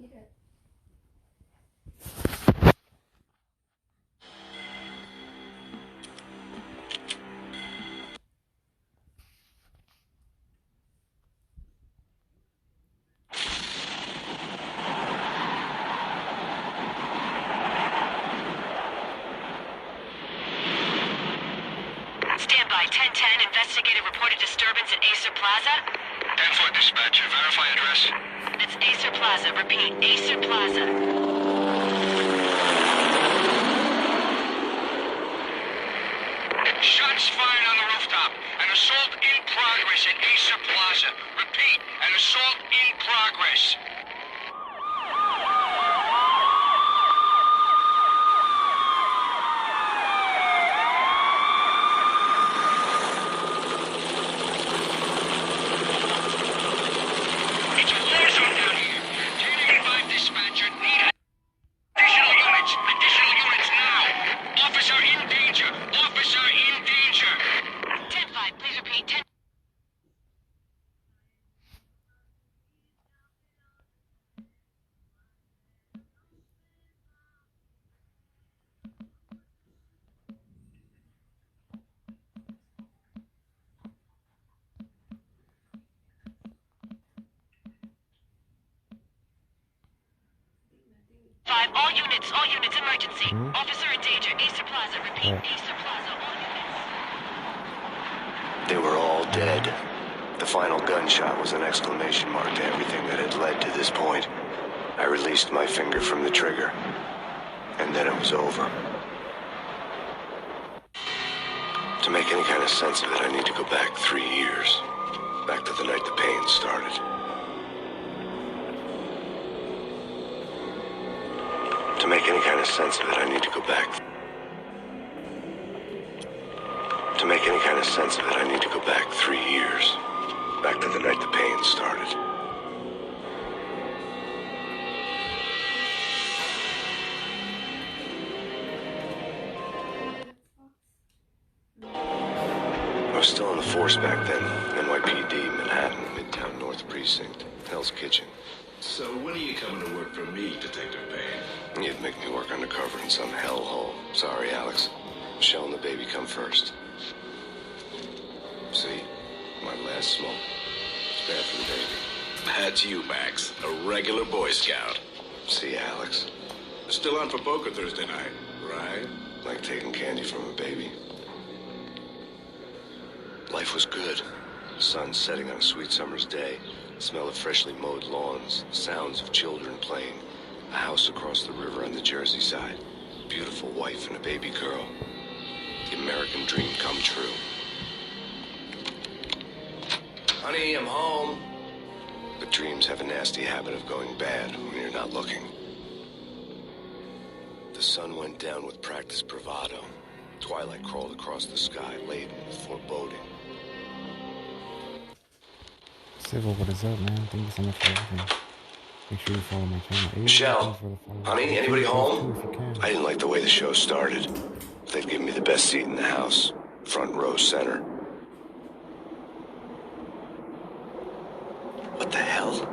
Eat it. Standby 1010, investigator reported disturbance at Acer Plaza. 10-4 dispatcher, verify address. It's Acer Plaza, repeat, Acer Plaza. Shots fired on the rooftop. An assault in progress at Acer Plaza. Repeat, an assault in progress. It's a war zone down here. 1085 dispatcher, need additional units. Additional units now. Officer in danger. Officer in danger. 10-5, please repeat, 10. 5, all units, emergency. Officer in danger, Acer Plaza, repeat, Acer Plaza, all units. They were all dead. The final gunshot was an exclamation mark to everything that had led to this point. I released my finger from the trigger, and then it was over. To make any kind of sense of it, I need to go back 3 years. Back to the night the pain started. To make any kind of sense of it, I need to go back. To make any kind of sense of it, I need to go back 3 years. Back to the night the pain started. I was still on the force back then. NYPD, Manhattan, Midtown North Precinct, Hell's Kitchen. So when are you coming to work for me, Detective Payne? You'd make me work undercover in some hellhole. Sorry, Alex. Michelle and the baby come first. See? My last smoke. It's bad for the baby. That's you, Max. A regular Boy Scout. See, Alex? Still on for poker Thursday night, right? Like taking candy from a baby. Life was good. Sun setting on a sweet summer's day. The smell of freshly mowed lawns. Sounds of children playing. A house across the river on the Jersey side. Beautiful wife and a baby girl. The American dream come true. Honey, I'm home. But dreams have a nasty habit of going bad when you're not looking. The sun went down with practiced bravado. Twilight crawled across the sky, laden with foreboding. Civil, what is up, man? Thank you so much for everything. Make sure you follow my channel. Michelle, honey, anybody home? I didn't like the way the show started. They'd give me the best seat in the house, front row center. What the hell?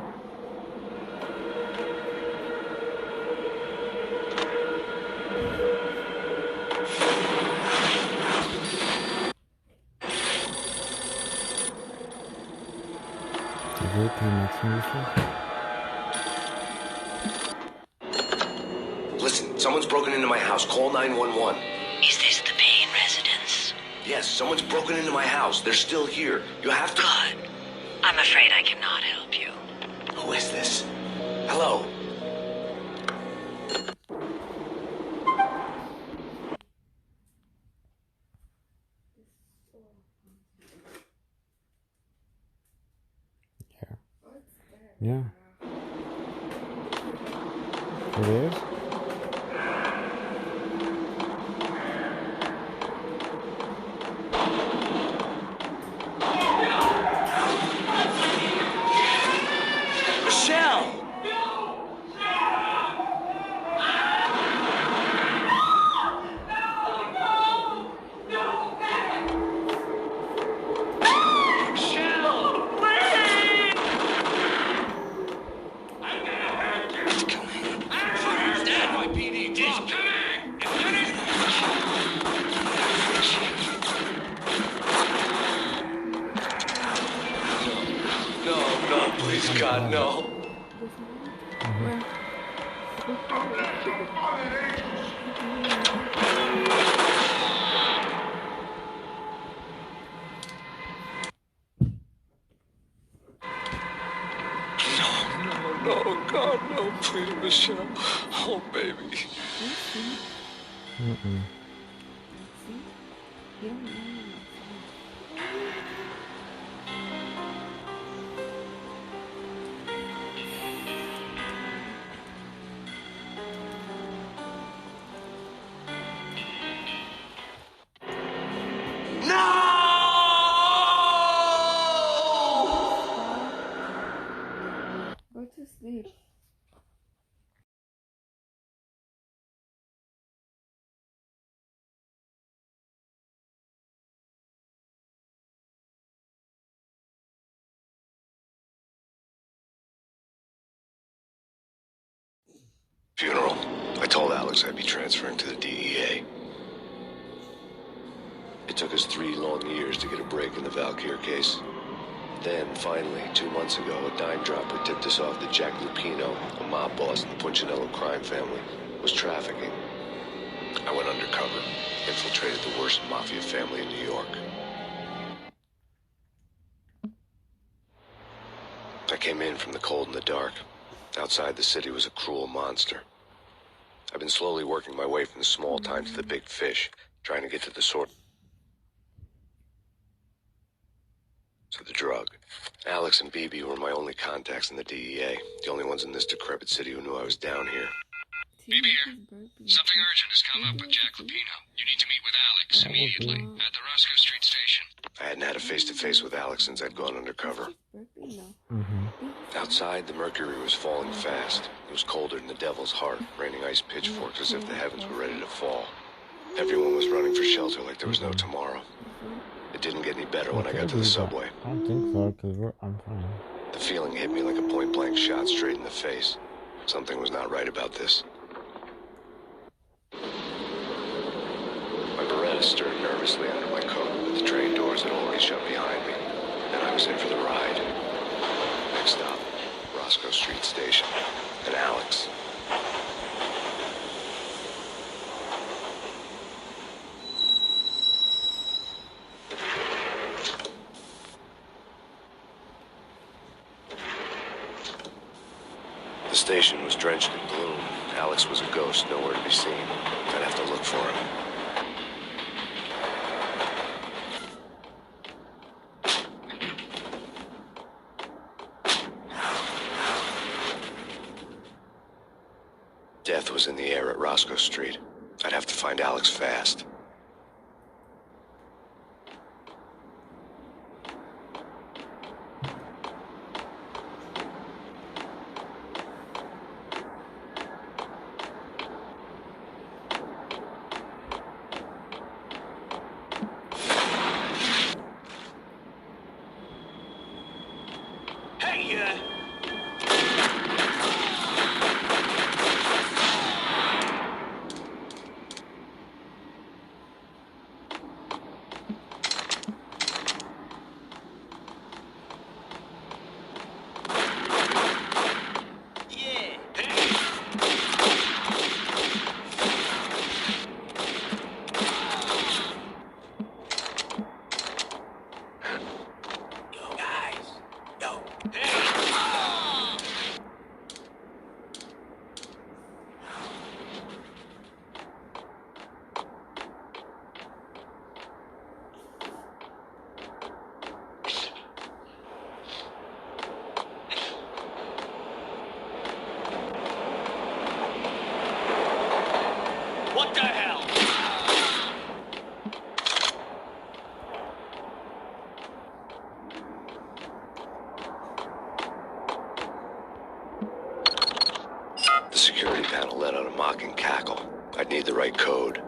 Listen, someone's broken into my house. Call 911. Is this the Payne residence? Yes, someone's broken into my house. They're still here. You have to... Good. I'm afraid I cannot help you. Who is this? Hello? Yeah. It is? Michelle! God, no. Mhm. No, God, no, please, Michelle. Oh, baby. Mm-mm. Go to sleep. Funeral. I told Alex I'd be transferring to the DEA. It took us 3 long years to get a break in the Valkyr case. Then, finally, 2 months ago, a dime dropper tipped us off that Jack Lupino, a mob boss in the Punchinello crime family, was trafficking. I went undercover, infiltrated the worst mafia family in New York. I came in from the cold and the dark. Outside the city was a cruel monster. I've been slowly working my way from the small time to the big fish, trying to get to the source of the drug. Alex and BB were my only contacts in the DEA, the only ones in this decrepit city who knew I was down here. Maybe here. Something urgent has come up with Jack Lupino. You need to meet with Alex immediately at the Roscoe Street station. I hadn't had a face-to-face with Alex since I'd gone undercover. Mhm. Outside, the mercury was falling fast. It was colder than the devil's heart, raining ice pitchforks as if the heavens were ready to fall. Everyone was running for shelter like there was no tomorrow. It didn't get any better when I got to the subway. I don't think so, because I'm fine. The feeling hit me like a point-blank shot straight in the face. Something was not right about this. My Beretta stirred nervously under my coat, but the train doors had already shut behind me. And I was in for the ride. Next stop, Roscoe Street Station. And Alex. The station was drenched in gloom. Alex was a ghost, nowhere to be seen. I'd have to look for him. Death was in the air at Roscoe Street. I'd have to find Alex fast. What the hell? The security panel let out a mocking cackle. I'd need the right code.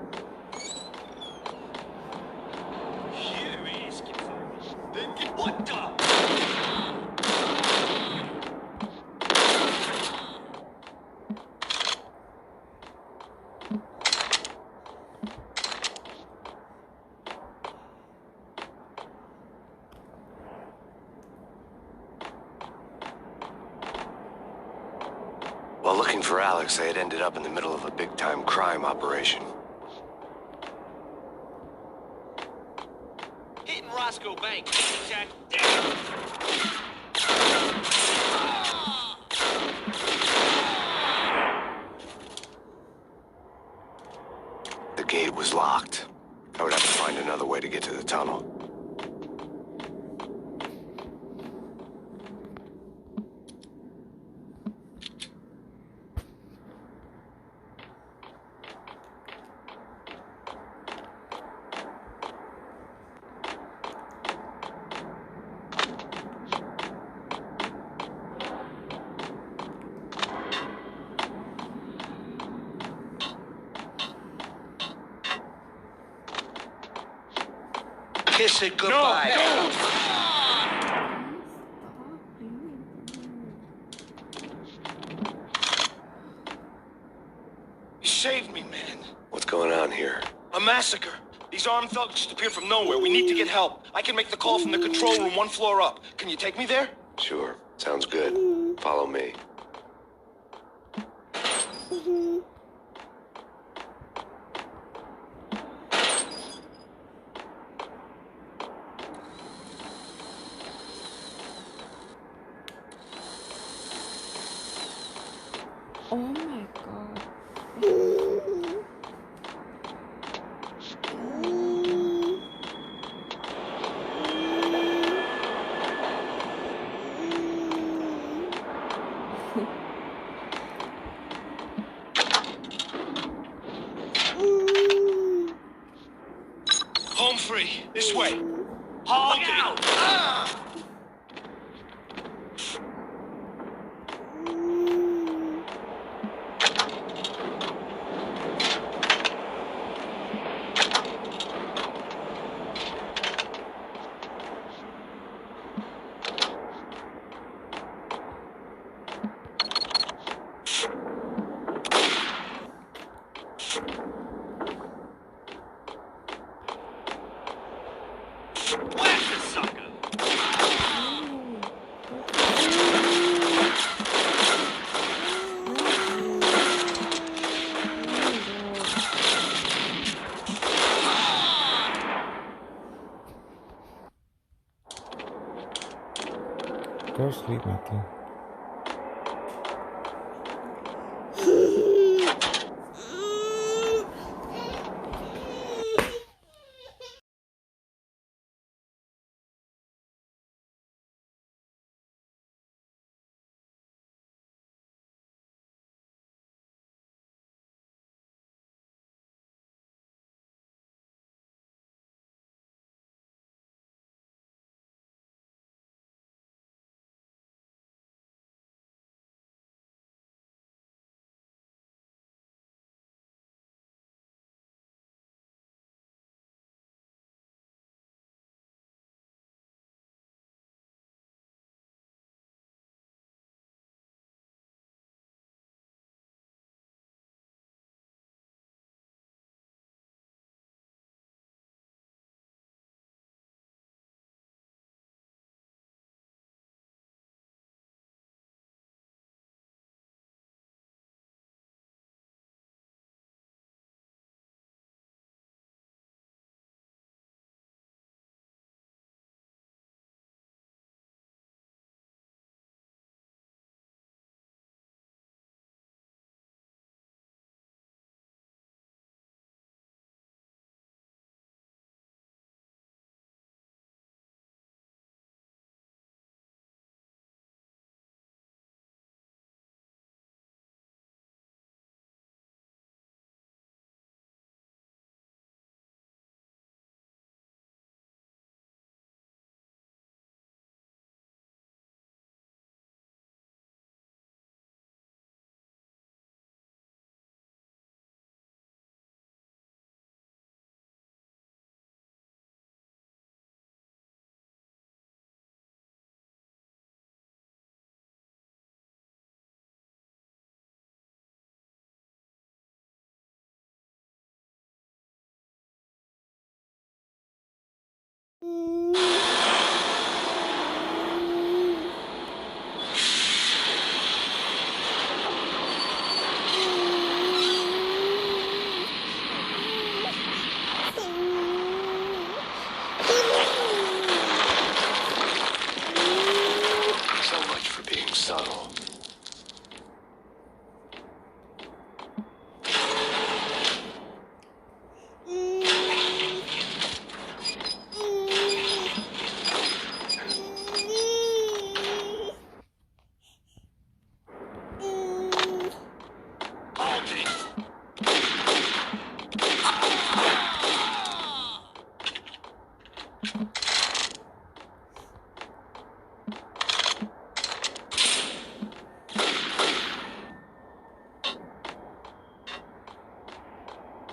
What the? While looking for Alex, they had ended up in the middle of a big-time crime operation. Hitting Roscoe Bank. Jack. The gate was locked. I would have to find another way to get to the tunnel. Kiss it goodbye. Stop You saved me, man. What's going on here? A massacre. These armed thugs just appeared from nowhere. We need to get help. I can make the call from the control room 1 floor up. Can you take me there? Sure. Sounds good. Follow me. Oh my god. Home free. This way. Hog out! Ah! Whack the sucker! Go to sleep, Matthew.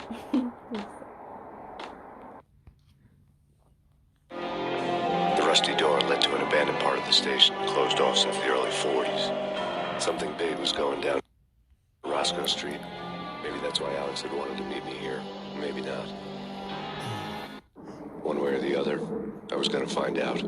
The rusty door led to an abandoned part of the station, closed off since the early 40s. Something big was going down Roscoe Street. Maybe that's why Alex had wanted to meet me here. Maybe not. One way or the other, I was gonna find out.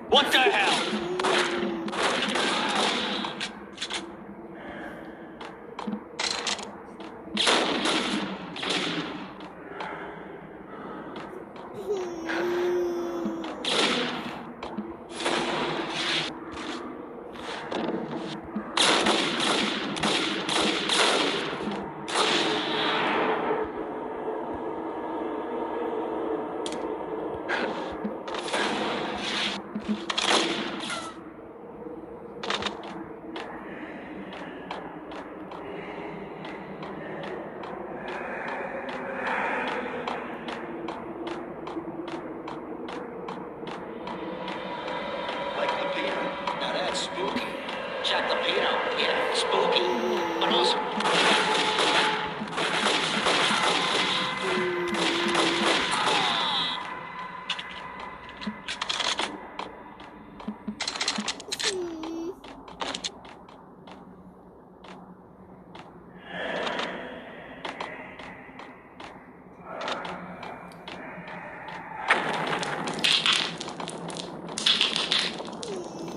What the hell?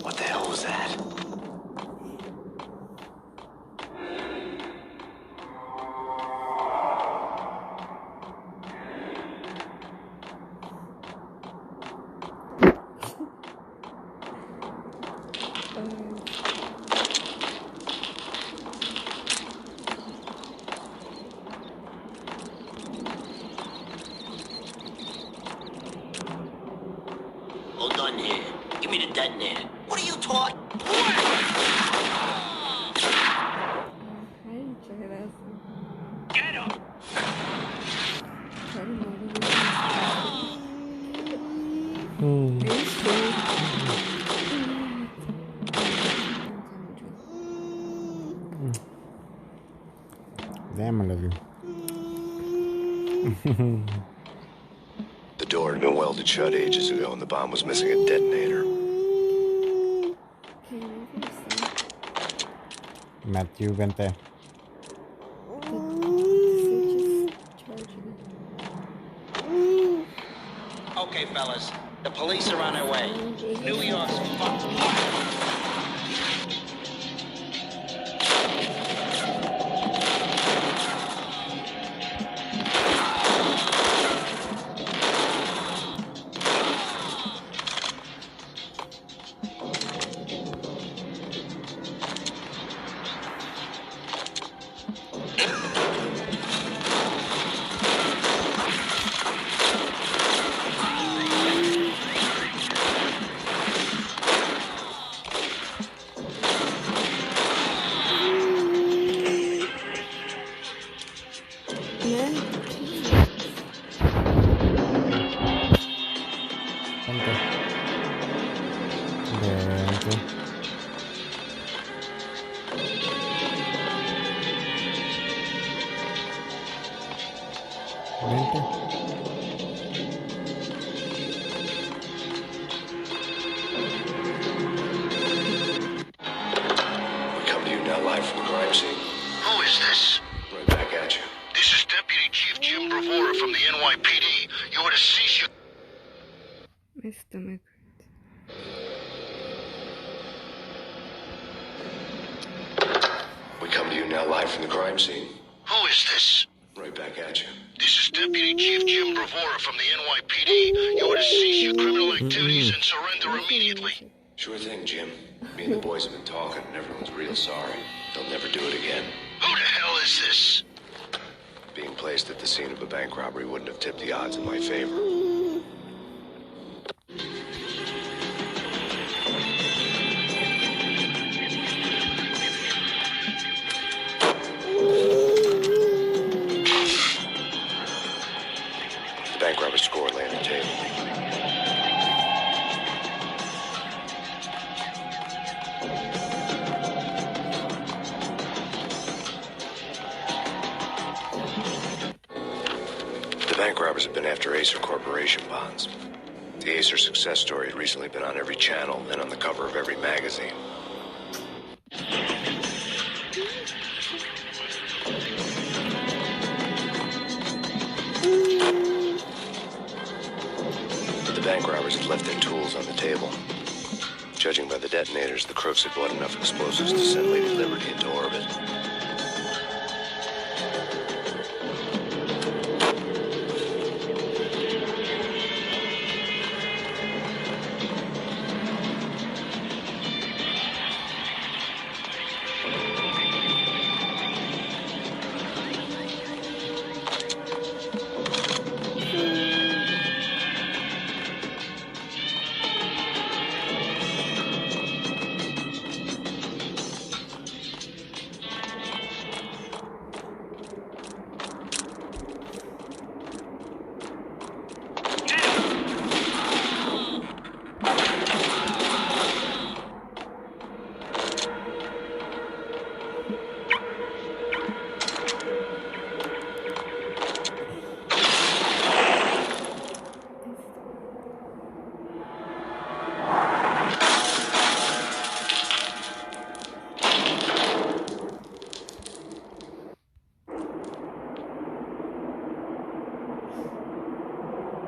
What the hell was that? Hold on here. Give me the detonator. What are you talking? Ay, muchas gracias. Get him! Claro, no, Hmm. Damn, I love you. The door had been welded shut ages ago and the bomb was missing a detonator. Matthew, vente. Okay, fellas. The police are on their way. New York's fucked. Vente. Vente. Vente. We come to you now live from the crime scene. Who is this? Right back at you. This is Deputy Chief Jim Bravura from the NYPD. You ought to cease your... My stomach. We come to you now live from the crime scene. Who is this? Right back at you. This is Deputy Chief Jim Bravura from the NYPD. You ought to cease your criminal activities and surrender immediately. Sure thing, Jim. Me and the boys have been talking and everyone's real sorry. They'll never do it again. Who the hell is this? Being placed at the scene of a bank robbery wouldn't have tipped the odds in my favor. The bank robber's score lay on the table. The bank robbers have been after Acer Corporation bonds. The Acer success story had recently been on every channel and on the cover of every magazine. But the bank robbers had left their tools on the table. Judging by the detonators, the crooks had bought enough explosives to send Lady Liberty into orbit.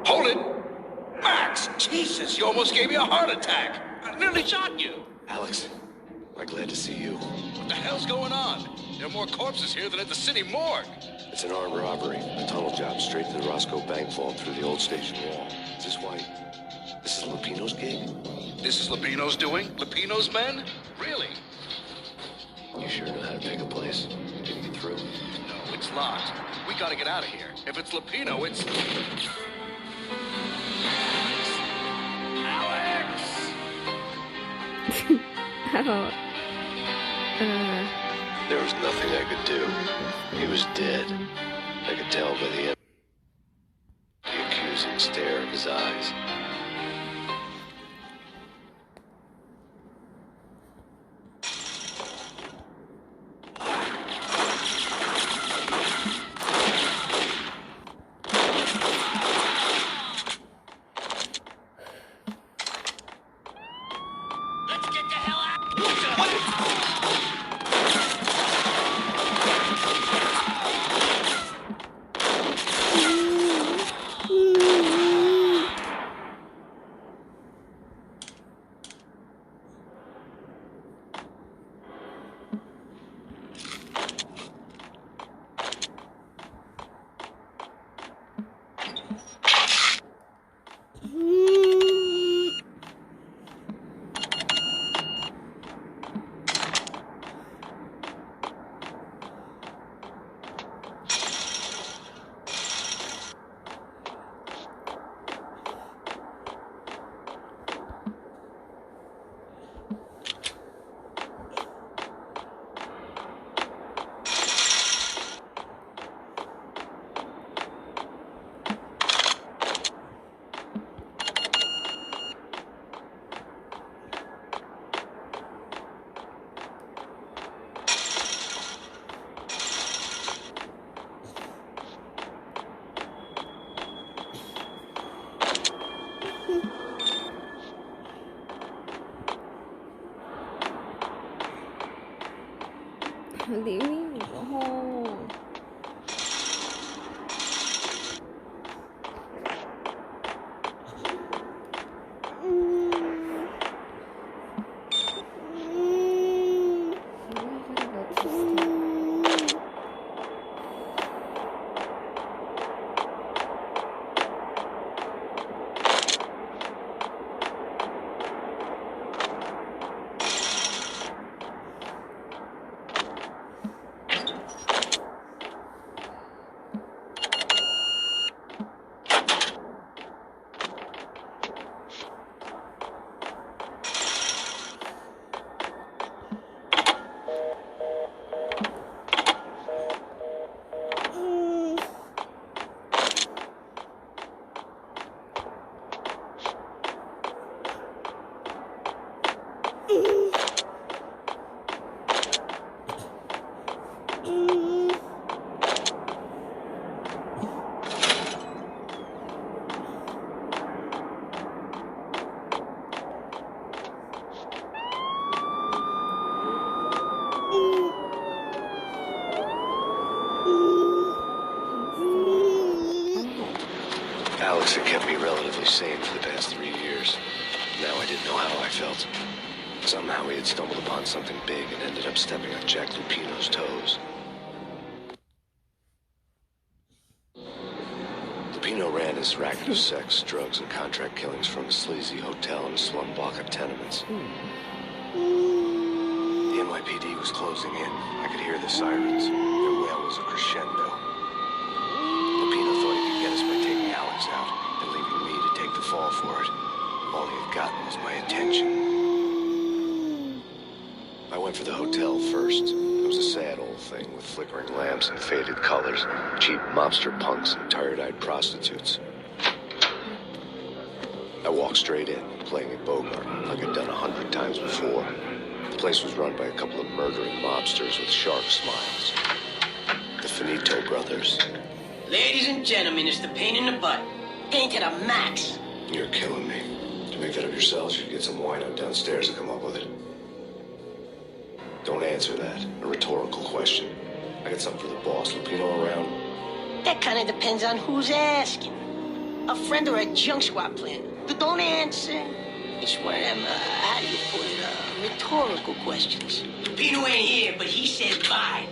Hold it! Max! Jesus, you almost gave me a heart attack! I nearly shot you! Alex, I'm glad to see you. What the hell's going on? There are more corpses here than at the city morgue. It's an armed robbery. A tunnel job straight to the Roscoe Bank vault through the old station wall. Is this why? This is Lupino's gig? This is Lupino's doing? Lupino's men? Really? You sure know how to pick a place? Can you get through? No, it's locked. We gotta get out of here. If it's Lupino, it's... Alex! Oh. There was nothing I could do. He was dead. I could tell by the accusing stare of his eyes. Let's get the hell out! Leave me alone. Alex had kept me relatively sane for the past 3 years. Now I didn't know how I felt. Somehow he had stumbled upon something big and ended up stepping on Jack Lupino's toes. Lupino ran his racket of sex, drugs, and contract killings from a sleazy hotel and slum block of tenements. The NYPD was closing in. I could hear the sirens. Their wail was a crescendo. Lupino thought he could get us by taking Alex out and leaving me to take the fall for it. All he had gotten was my attention. I went for the hotel first. It was a sad old thing with flickering lamps and faded colors, cheap mobster punks and tired-eyed prostitutes. I walked straight in, playing it Bogart, like I'd done 100 times before. The place was run by a couple of murdering mobsters with sharp smiles. The Finito brothers. Ladies and gentlemen, it's the pain in the butt. Pain to the max. You're killing me. To make that up yourselves, you should get some wine out downstairs and come up with it. Don't answer that. A rhetorical question. I got something for the boss. Lupino around? That kind of depends on who's asking. A friend or a junk squad plan. Don't answer. It's one of them, how do you put it, rhetorical questions. Lupino ain't here, but he said bye.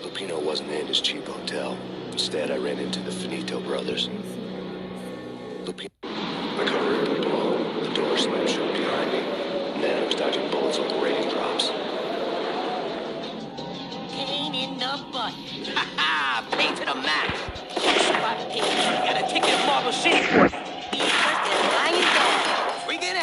Lupino wasn't in his cheap hotel. Instead, I ran into the Finito brothers. Lupino... I covered the blow. The door slammed shut behind me. And then I was dodging bullets like raindrops. Pain in the butt. Ha ha! Pain to the max. Spot pain. Got a ticket to Marble City for it. Be first and lying down. Bring it in.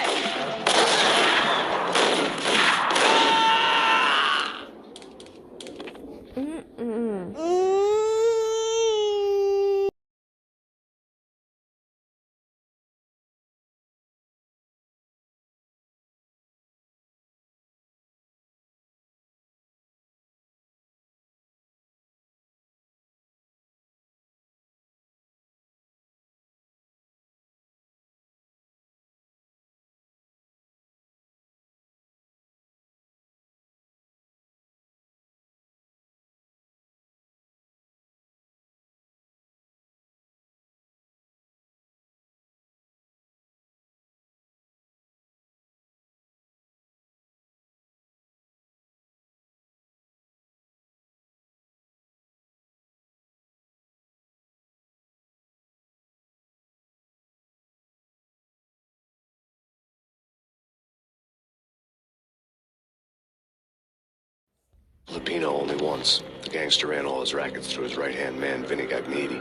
Lupino only once. The gangster ran all his rackets through his right-hand man, Vinny Gagniti.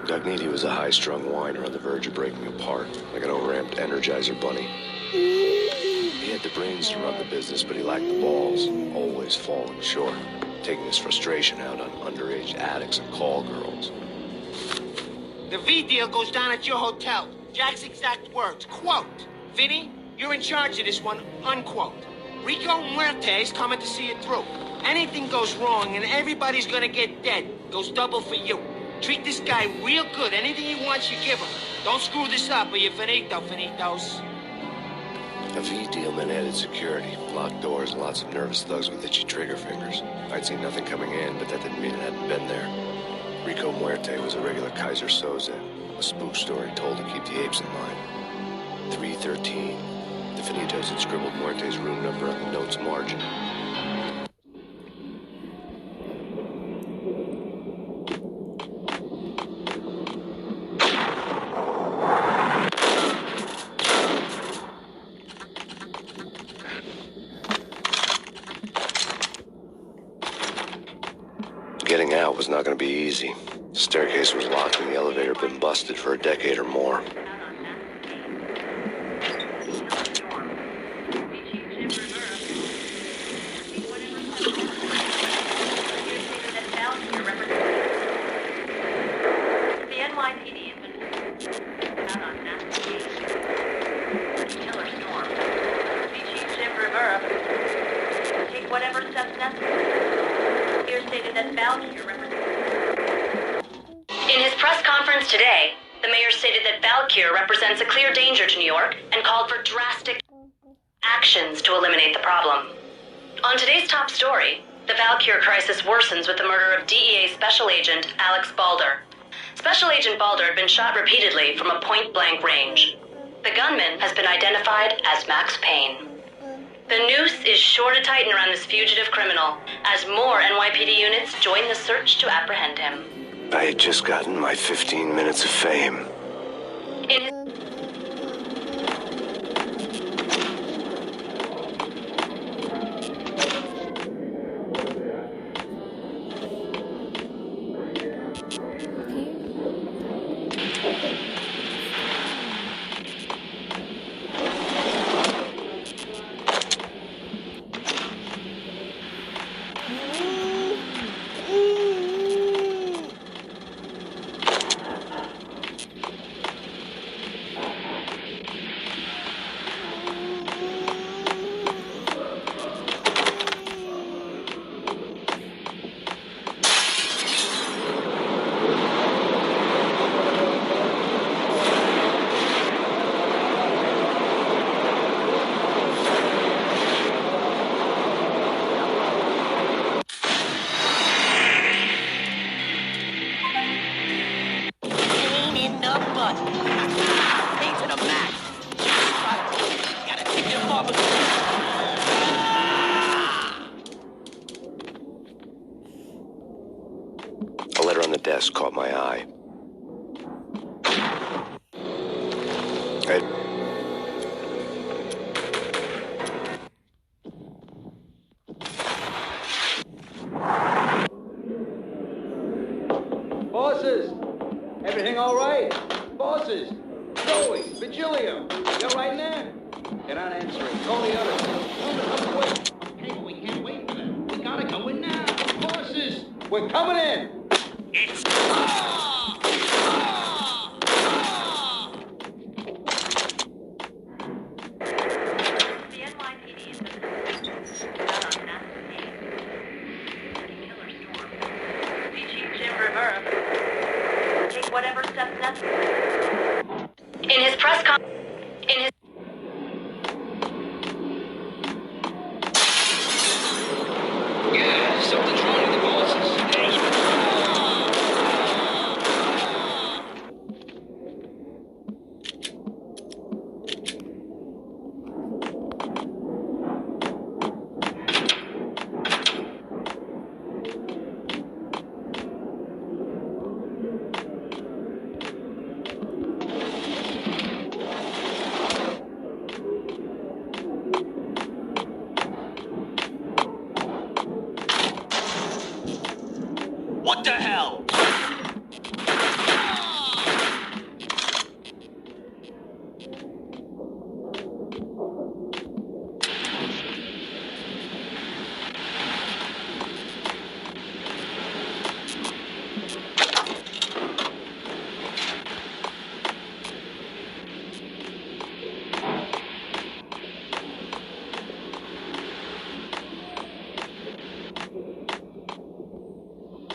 Gagniti was a high-strung whiner on the verge of breaking apart, like an overamped Energizer bunny. He had the brains to run the business, but he lacked the balls, always falling short, taking his frustration out on underage addicts and call girls. The V deal goes down at your hotel. Jack's exact words, quote, Vinny, you're in charge of this one, unquote. Rico Muerte's coming to see it through. Anything goes wrong and everybody's gonna get dead. Goes double for you. Treat this guy real good. Anything he wants, you give him. Don't screw this up or you're finito, finitos. A V deal meant added security, locked doors, and lots of nervous thugs with itchy trigger fingers. I'd seen nothing coming in, but that didn't mean it hadn't been there. Rico Muerte was a regular Kaiser Soze, a spook story told to keep the apes in line. 313. The Finitos had scribbled Muerte's room number on the note's margin. Getting out was not going to be easy. The staircase was locked and the elevator had been busted for a decade or more. In his press conference today, the mayor stated that Valkyr represents a clear danger to New York and called for drastic actions to eliminate the problem. On today's top story, the Valkyr crisis worsens with the murder of DEA Special Agent Alex Balder. Special Agent Balder had been shot repeatedly from a point-blank range. The gunman has been identified as Max Payne. The noose is sure to tighten around this fugitive criminal as more NYPD units join the search to apprehend him. I had just gotten my 15 minutes of fame. In his Pain in the butt. Pain to the max. Gotta take your barbecue. A letter on the desk caught my eye. Hey. Bosses! Everything all right? Bosses! Joey! Vigilio! You all right in there? They're not answering. Call the others. Tell them to come quick. Hey, we can't wait for them. We gotta go in now. Bosses! We're coming in! It's... The NYPD is done on Max Payne. Killer storm. Chief Jim Rivera. Take whatever steps necessary. In his press con... In his... Yeah, something's wrong with the bosses. What the hell?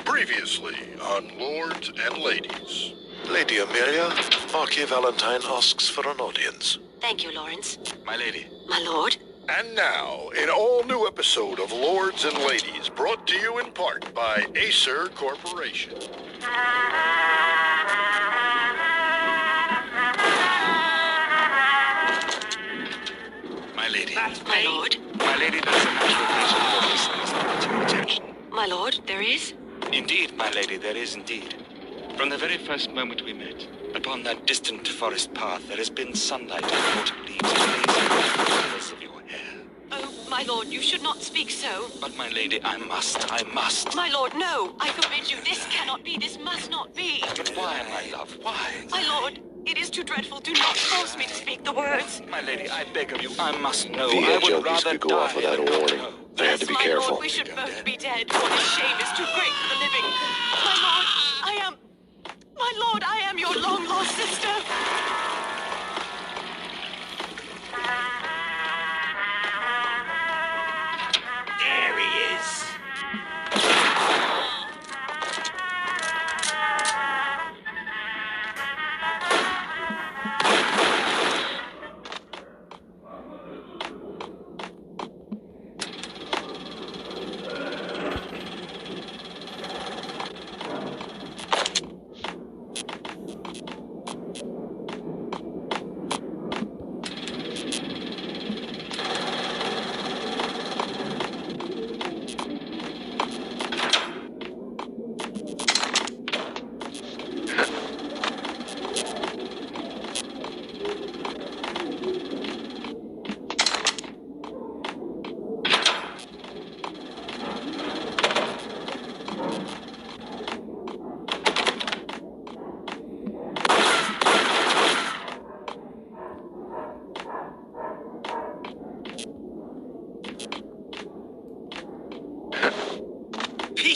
Previously on Lords and Ladies. Lady Amelia, Marquis Valentine asks for an audience. Thank you, Lawrence. My lady. My lord. And now, an all-new episode of Lords and Ladies, brought to you in part by Acer Corporation. My lady. My lord. My lady, there's a natural reason for this listener's to attention. My lord, there is? Indeed, my lady, there is indeed. From the very first moment we met, upon that distant forest path, there has been sunlight and autumn leaves blazing on the colors of your hair. Oh, my lord, you should not speak so. But, my lady, I must. My lord, no. I forbid you. This cannot be. This must not be. But why, my love, why? My lord, it is too dreadful. Do not force me to speak the words. My lady, I beg of you, I must know. The I would junkies rather could go off die without a than not warning. know. They had to be my careful. Lord, we should both be dead, for this shame is too great for the living. My lord, I am your long-lost sister. There he is.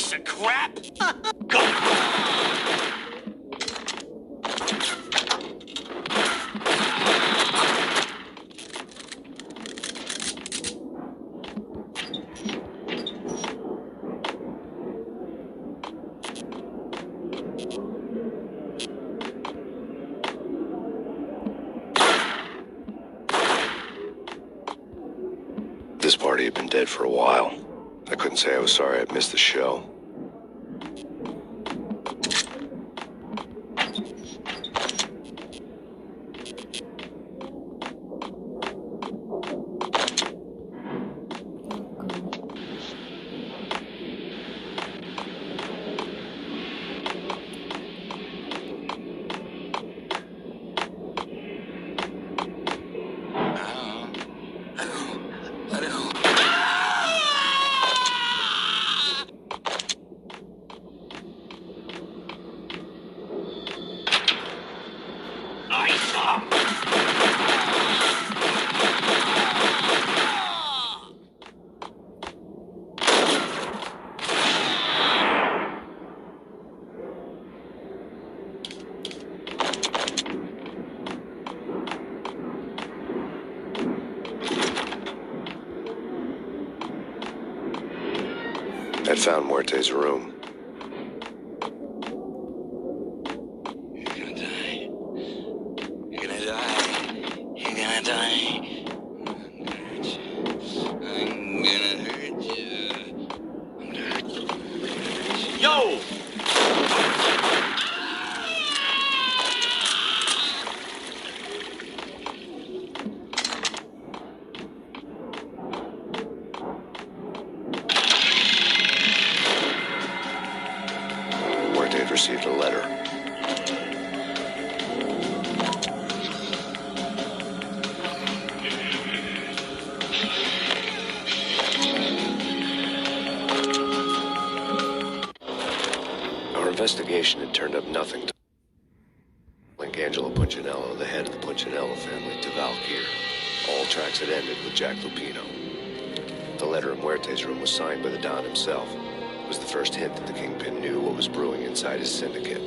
piece of crap! This party had been dead for a while. I couldn't say I was sorry I'd missed the show. I'd found Muerte's room. You're gonna die. You're gonna die. You're gonna die. I'm gonna hurt you. I'm gonna hurt you. I'm gonna hurt you. Yo! Muerte had received a letter. Our investigation had turned up nothing to link Angelo Punchinello, the head of the Punchinello family, to Valkyr. All tracks had ended with Jack Lupino. The letter in Muerte's room was signed by the Don himself. It was the first hint that the Kingpin knew what was brewing inside his syndicate.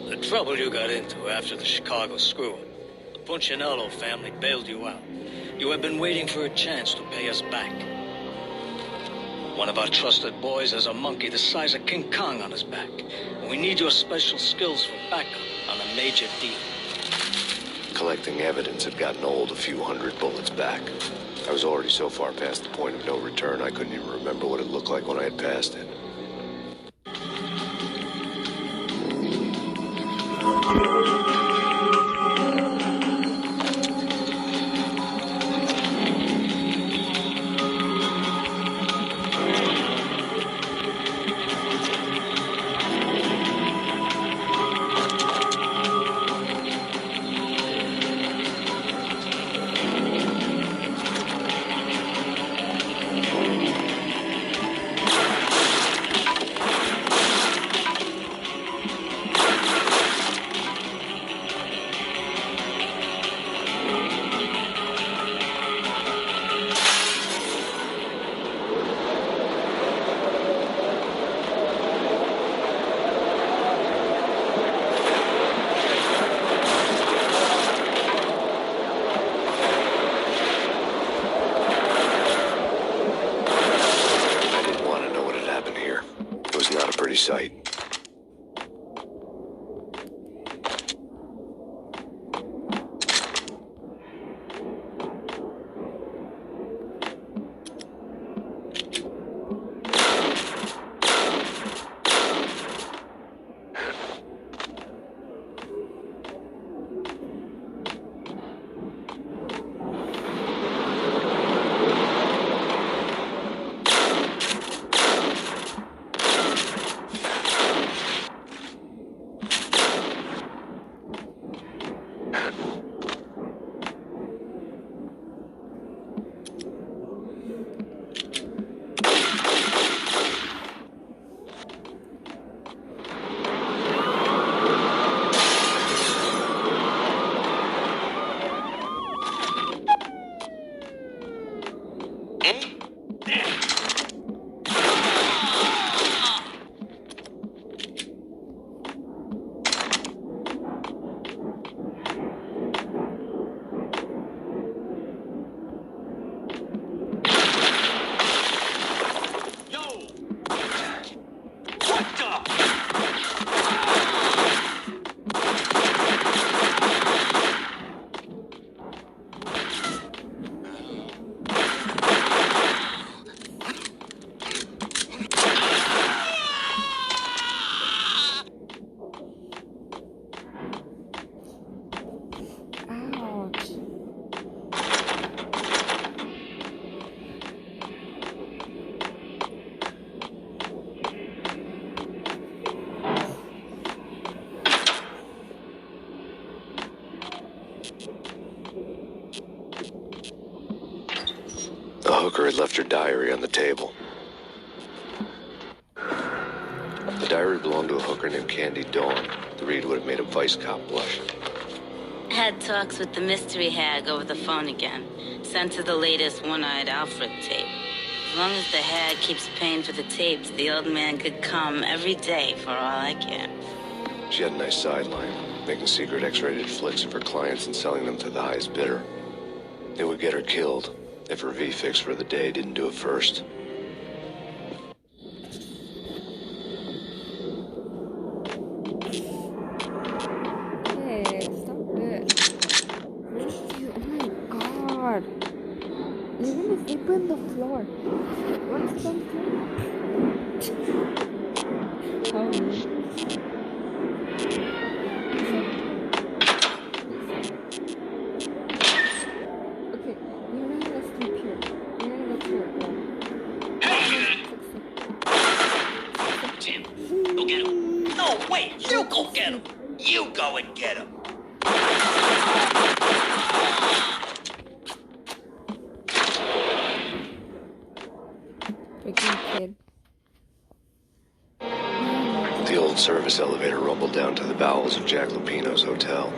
The trouble you got into after the Chicago screw-up. The Punchinello family bailed you out. You have been waiting for a chance to pay us back. One of our trusted boys has a monkey the size of King Kong on his back. And we need your special skills for backup on a major deal. Collecting evidence had gotten old a few hundred bullets back. I was already so far past the point of no return, I couldn't even remember what it looked like when I had passed it. Sight. hooker had left her diary on the table. The diary belonged to a hooker named Candy Dawn. The read would have made a vice cop blush. Had talks with the mystery hag over the phone again. Sent her the latest One-Eyed Alfred tape. As long as the hag keeps paying for the tapes, the old man could come every day for all I care. She had a nice sideline, making secret X-rated flicks of her clients and selling them to the highest bidder. It would get her killed if her V-fix for the day didn't do it first. Hey, stop it. Thank you. Oh my god. You're gonna sleep on the floor. What's on the floor? Oh. Okay, you're not gonna sleep here. You're gonna go to your room. Tim, go get him. No, wait, you go get him. You go and get him. Freaking kid. The old service elevator rumbled down to the bowels of Jack Lupino's hotel.